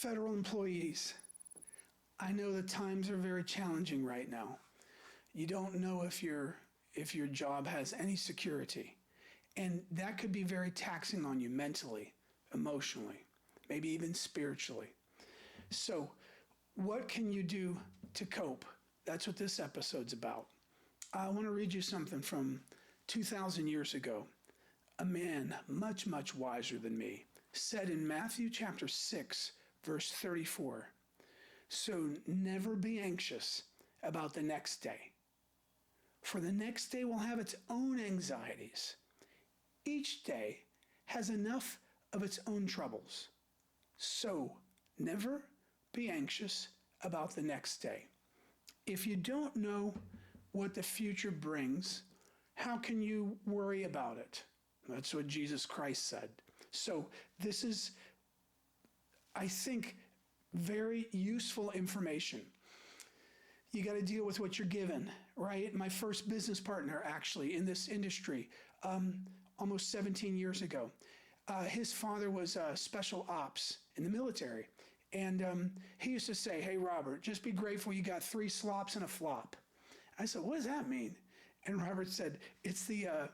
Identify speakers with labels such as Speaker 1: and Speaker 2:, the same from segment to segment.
Speaker 1: Federal employees, I know the times are very challenging right now. You don't know if your job has any security. And that could be very taxing on you mentally, emotionally, maybe even spiritually. So what can you do to cope? That's what this episode's about. I want to read you something from 2,000 years ago. A man much, much wiser than me said in Matthew chapter 6, verse 34, "So never be anxious about the next day, for the next day will have its own anxieties. Each day has enough of its own troubles. So never be anxious about the next day." If you don't know what the future brings, how can you worry about it? That's what Jesus Christ said. So this is, I think, very useful information. You got to deal with what you're given, right? My first business partner, actually, in this industry, almost 17 years ago, his father was special ops in the military. And he used to say, "Hey, Robert, just be grateful you got 3 slops and a flop." I said, "What does that mean?" And Robert said, it's the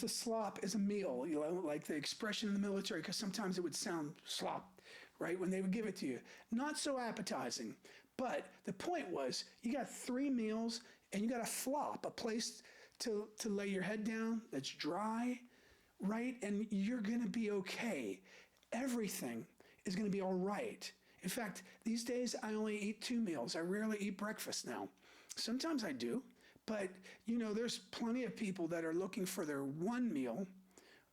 Speaker 1: slop is a meal, you know, like the expression in the military, because sometimes it would sound slop, right, when they would give it to you. Not so appetizing. But the point was, you got 3 meals and you got a flop, a place to lay your head down that's dry, right? And you're going to be okay. Everything is going to be all right. In fact, these days I only eat 2 meals. I rarely eat breakfast now. Sometimes I do. But, you know, there's plenty of people that are looking for their 1 meal,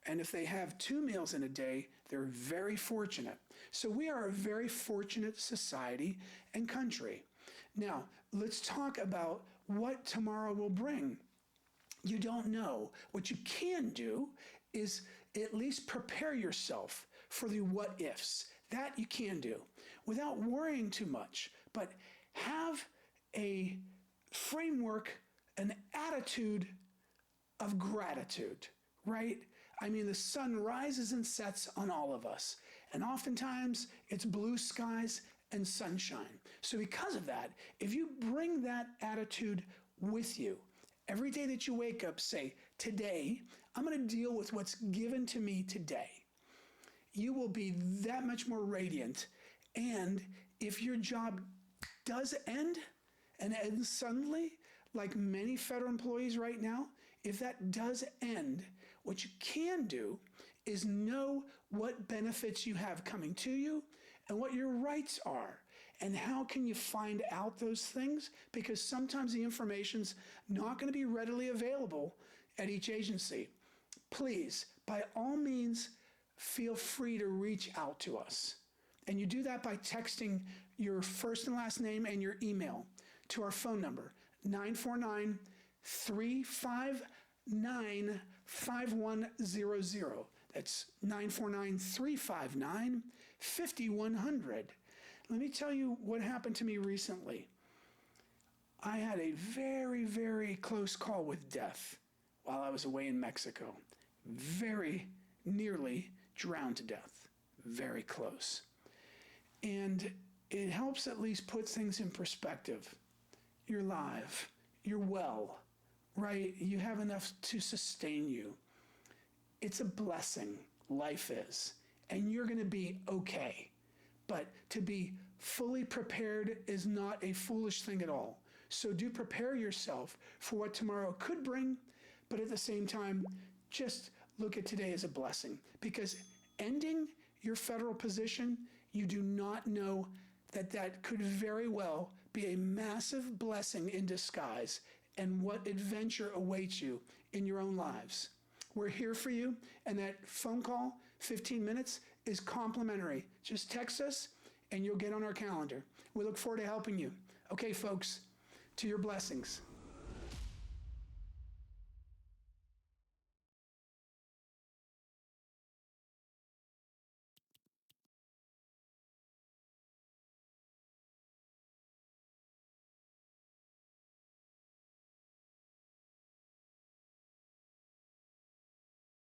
Speaker 1: and if they have 2 meals in a day, they're very fortunate. So we are a very fortunate society and country. Now, let's talk about what tomorrow will bring. You don't know. What you can do is at least prepare yourself for the what-ifs. That you can do without worrying too much, but have a framework, an attitude of gratitude, right? I mean, the sun rises and sets on all of us, and oftentimes it's blue skies and sunshine. So because of that, if you bring that attitude with you, every day that you wake up, say, "Today, I'm going to deal with what's given to me today," you will be that much more radiant. And if your job does end, and ends suddenly, like many federal employees right now, if that does end, what you can do is know what benefits you have coming to you and what your rights are. And how can you find out those things? Because sometimes the information's not going to be readily available at each agency. Please, by all means, feel free to reach out to us. And you do that by texting your first and last name and your email to our phone number, 949-359-5100. That's 949-359-5100. Let me tell you what happened to me recently. I had a very, very close call with death while I was away in Mexico. Very nearly drowned to death. Very close. And it helps at least put things in perspective. You're alive. You're well, right? You have enough to sustain you. It's a blessing. Life is. And you're going to be okay. But to be fully prepared is not a foolish thing at all. So do prepare yourself for what tomorrow could bring, but at the same time, just look at today as a blessing. Because ending your federal position, you do not know that could very well be a massive blessing in disguise, and what adventure awaits you in your own lives. We're here for you, and that phone call, 15 minutes, is complimentary. Just text us, and you'll get on our calendar. We look forward to helping you. Okay, folks, to your blessings.